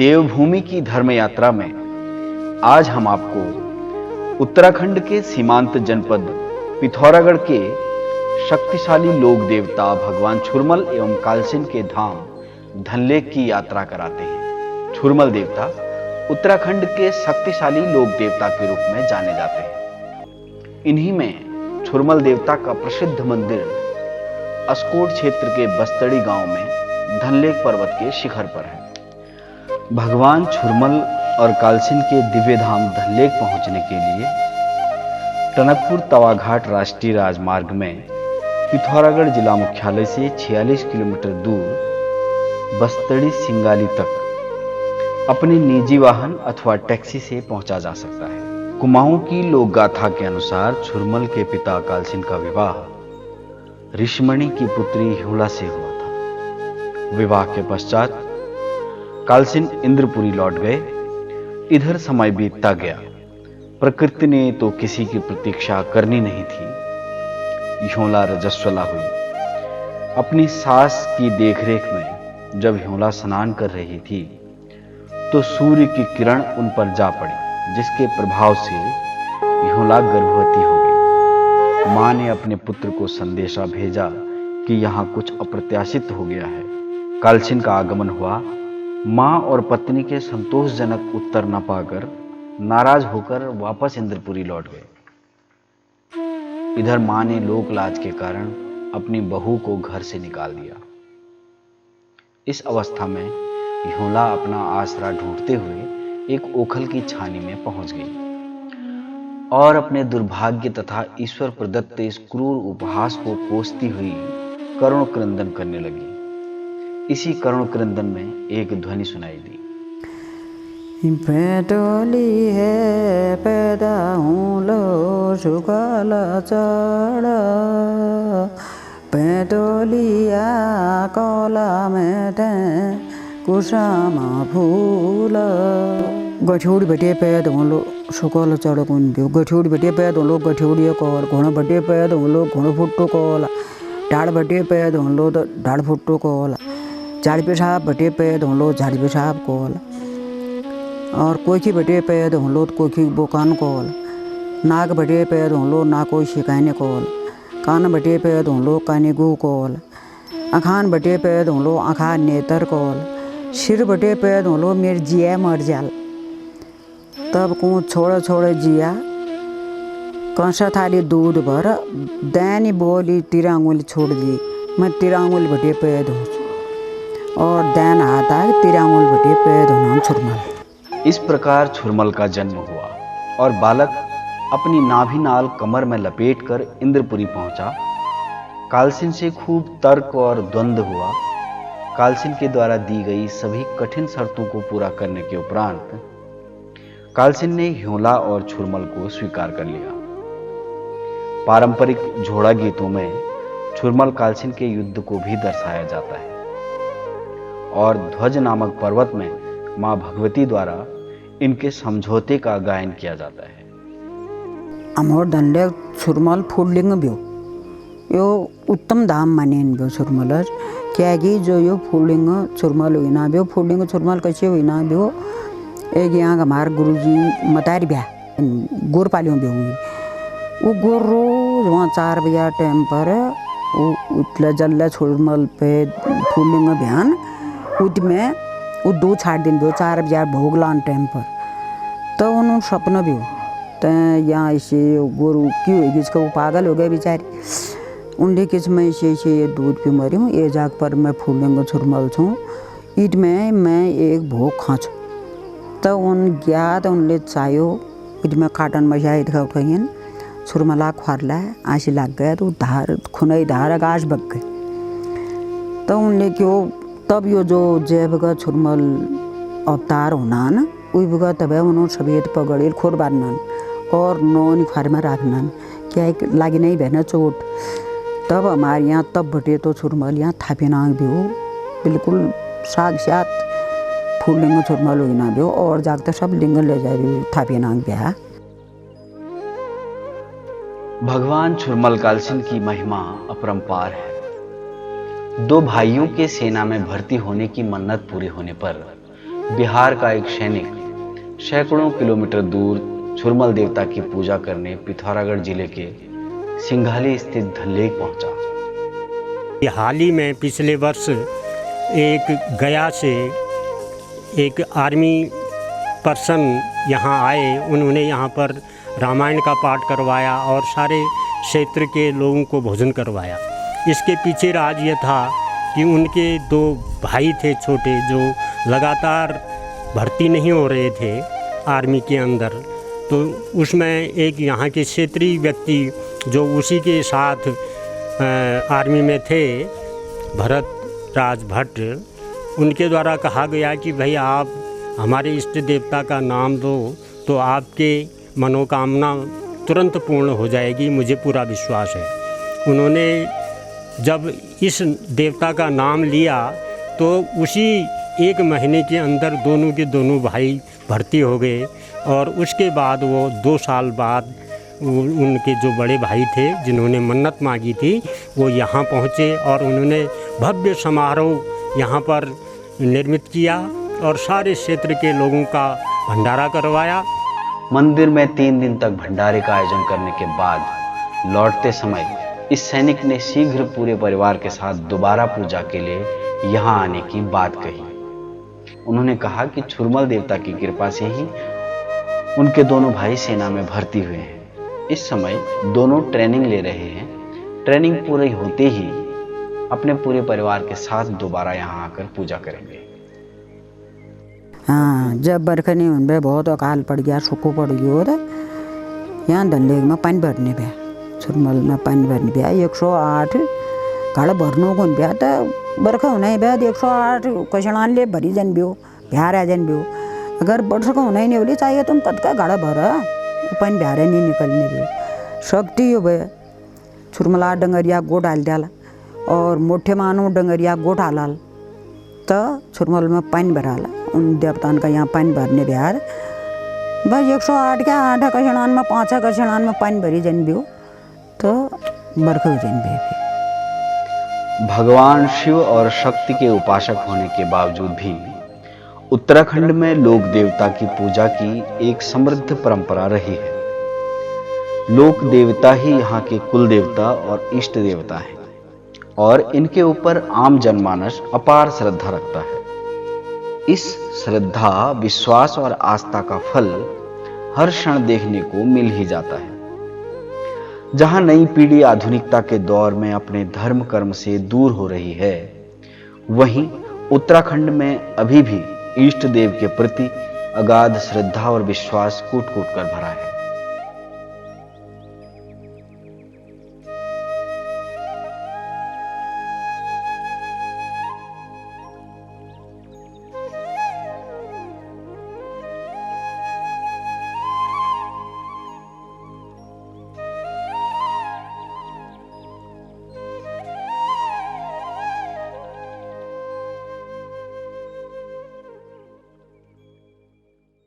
देवभूमि की धर्म यात्रा में आज हम आपको उत्तराखंड के सीमांत जनपद पिथौरागढ़ के शक्तिशाली लोक देवता भगवान छुरमल एवं कालसिन के धाम धनलेक की यात्रा कराते हैं। छुरमल देवता उत्तराखंड के शक्तिशाली लोक देवता के रूप में जाने जाते हैं। इन्हीं में छुरमल देवता का प्रसिद्ध मंदिर अस्कोट क्षेत्र के बस्तड़ी गांव में धनलेक पर्वत के शिखर पर है। भगवान छुरमल और कालसिन के दिव्य धाम धनलेक पहुंचने के लिए टनकपुर तवाघाट राष्ट्रीय राजमार्ग में पिथौरागढ़ जिला मुख्यालय से 46 किलोमीटर दूर बस्तड़ी सिंगाली तक अपने निजी वाहन अथवा टैक्सी से पहुंचा जा सकता है। कुमाऊं की लोक गाथा के अनुसार छुरमल के पिता कालसिन का विवाह ऋषिमणि की पुत्री ह्योला से हुआ था। विवाह के पश्चात कालसिन इंद्रपुरी लौट गए। इधर समय बीतता गया। प्रकृति ने तो किसी की प्रतीक्षा करनी नहीं थी। ह्योला रजस्वला हुई। अपनी सास की देखरेख में जब ह्योला स्नान कर रही थी तो सूर्य की किरण उन पर जा पड़ी, जिसके प्रभाव से ह्योला गर्भवती हो गई। मां ने अपने पुत्र को संदेशा भेजा कि यहां कुछ अप्रत्याशित हो गया है। कालसिन का आगमन हुआ। मां और पत्नी के संतोषजनक उत्तर न पाकर नाराज होकर वापस इंद्रपुरी लौट गए। इधर मां ने लोक लाज के कारण अपनी बहू को घर से निकाल दिया। इस अवस्था में ह्योला अपना आसरा ढूंढते हुए एक ओखल की छानी में पहुंच गई और अपने दुर्भाग्य तथा ईश्वर प्रदत्त इस क्रूर उपहास को कोसती हुई करुण क्रंदन करने लगी। इसी करुण क्रंदन में एक ध्वनि सुनाई दी। पेटोली है पैदा हूँ लो सुखाला चढ़ा, पेटोलिया कोला मेटे कुशामा फूल। गठियोड़ी बटे पैद हूँ लो सुखाला चढ़ कौन भी गठियोड़ी बटे पैद हूँ लो गठियोड़ी कोल घोड़ा बटे पैद हूँ लो घोड़ा फुट्टो कोला, डाड़ बटे पैद हूँ लो तो डाड़ फुट्टो कोला, झाड़ी पेशाब बटे पैद हूँ लो झाड़ी पेशाब कोल, और कोखी बटे पैद हूँ लो तो कोखी बोकान कोल, नाक बटे पैद हूँ लो ना कोई शिकायने कोल, कान बटे पैद हूँ लो काने गु कोल, अखान बटे पैद हूँ लो अखा नेतर कोल, सिर बटे पैद हूँ लो मेर जिया मर जाल। तब को छोड़े छोड़े जिया कंसा थाली दूध भर दैनी बोली तिरांगुल छोड़ दी। मैं तिरांगुल बटे पैद हूँ और दैन हाथ आए तिरांगुल बटे पैद होना छुरमल। इस प्रकार छुरमल का जन्म हुआ और बालक अपनी नाभि नाल कमर में लपेटकर इंद्रपुरी पहुंचा। कालसिन से खूब तर्क और द्वंद्व हुआ। कालसिन के द्वारा दी गई सभी कठिन शर्तों को पूरा करने के उपरांत कालसिन ने ह्योला और छुरमल को स्वीकार कर लिया। पारंपरिक झोड़ा गीतों में छुरमल कालसिन के युद्ध को भी दर्शाया जाता है और ध्वज नामक पर्वत में मां भगवती द्वारा इनके समझौते का गायन किया जाता है। अमोर धनलेक छुरमल फूडलिंग बियो यो उत्तम धाम मानेन बियो छुरमल क्या कि जो यो फूडलिंग छुरमल हुईना बियो फूडलिंग छुरमल कैसे हुईना बियो एक यहाँ का हमारे गुरुजी मतारी ब्या गोर पालियों बियो वो गोर रोज वहाँ 4 बजे टाइम पर वो उतला जल्ला छुरमल पे फूडलिंग बयान उद में वो 2 छाड़ दिन भी 4 बजे भोग लान टाइम पर तो उन्होंने सपना भी हो तो यहाँ ऐसे गोरू क्यों होगी इसका वो पागल हो गए बेचारे उनके किस में ऐसे ये दूध पी मरी हूँ ये जाग पर मैं फूलेंगे छुरमल छूँ ईट में मैं एक भोग खाँचूँ तो उन गया तो उनले चायो ईट में काटन मजा इधर उठाइए छुरमला खुरला आशी लग गया तो धार खुनाई धार आकाश बग गए तो उनने क्यों तब यो जो जैब का छुरमल अवतार होना न वही बगा तब उन्होंने सफेद पगड़ी खोर बारना और नौनी खार में रखना क्या एक लागी नहीं बहना चोट। तब हमारे यहाँ तब बटे तो छुरमल यहाँ थापे नाग भी हो बिल्कुल साक्षात फूल लिंग छुरमल हुई ना भी हो और जागते सब लिंग ले जाए थापे नाग ब्याह। भगवान छुरमल कालसिन की महिमा अपरंपार है। 2 भाइयों के सेना में भर्ती होने की मन्नत पूरी होने पर बिहार का एक सैनिक सैकड़ों किलोमीटर दूर छुरमल देवता की पूजा करने पिथौरागढ़ जिले के सिंघाली स्थित धल्लेक पहुंचा। हाल ही में पिछले वर्ष एक गया से एक आर्मी पर्सन यहाँ आए। उन्होंने यहाँ पर रामायण का पाठ करवाया और सारे क्षेत्र के लोगों को भोजन करवाया। इसके पीछे राज ये था कि उनके 2 भाई थे छोटे, जो लगातार भर्ती नहीं हो रहे थे आर्मी के अंदर। तो उसमें एक यहाँ के क्षेत्रीय व्यक्ति जो उसी के साथ आर्मी में थे, भरत राज भट्ट, उनके द्वारा कहा गया कि भाई आप हमारे इष्ट देवता का नाम दो तो आपके मनोकामना तुरंत पूर्ण हो जाएगी, मुझे पूरा विश्वास है। उन्होंने जब इस देवता का नाम लिया तो उसी 1 महीने के अंदर दोनों के दोनों भाई भर्ती हो गए। और उसके बाद वो 2 साल बाद उनके जो बड़े भाई थे जिन्होंने मन्नत मांगी थी वो यहाँ पहुँचे और उन्होंने भव्य समारोह यहाँ पर निर्मित किया और सारे क्षेत्र के लोगों का भंडारा करवाया। मंदिर में 3 दिन तक भंडारे का आयोजन करने के बाद लौटते समय इस सैनिक ने शीघ्र पूरे परिवार के साथ दोबारा पूजा के लिए यहाँ आने की बात कही। उन्होंने कहा कि छुरमल देवता की कृपा से ही उनके दोनों भाई सेना में भर्ती हुए हैं। इस समय दोनों ट्रेनिंग ले रहे हैं। ट्रेनिंग पूरी होते ही अपने पूरे परिवार के साथ दोबारा यहाँ आकर पूजा करेंगे। हाँ, जब बरखा नहीं होने बहुत अकाल पड़ गया, सूखो पड़ गया तो यहाँ धल्लेक में पानी भरने पे, छुरमल में पानी भरने पे 108 घड़ा भरने को पे तो बरखा होना बाद 108 कछड़ान ले भरी जन भी हो, बिहार आ जन भी हो। अगर बरसा होना ही नहीं बोली चाहिए तुम कद का घड़ा भरा पानी बिहार नहीं निकलने भी शक्ति हो भैया। छुरमला डंगरिया गो डाल डाला और मोटे मानो डंगरिया गो डालाल तो छुरमल में पानी भराला। उन देवतान का यहाँ पानी भरने बिहार बस 108 के 8 कछड़ान में 5 कछड़ान में पानी भरी जन भी हो तो बरखा हो जन भी। भगवान शिव और शक्ति के उपासक होने के बावजूद भी उत्तराखंड में लोक देवता की पूजा की एक समृद्ध परंपरा रही है। लोक देवता ही यहाँ के कुल देवता और इष्ट देवता हैं और इनके ऊपर आम जनमानस अपार श्रद्धा रखता है। इस श्रद्धा, विश्वास और आस्था का फल हर क्षण देखने को मिल ही जाता है। जहां नई पीढ़ी आधुनिकता के दौर में अपने धर्म कर्म से दूर हो रही है, वहीं उत्तराखंड में अभी भी इष्ट देव के प्रति अगाध श्रद्धा और विश्वास कूट कूट कर भरा है।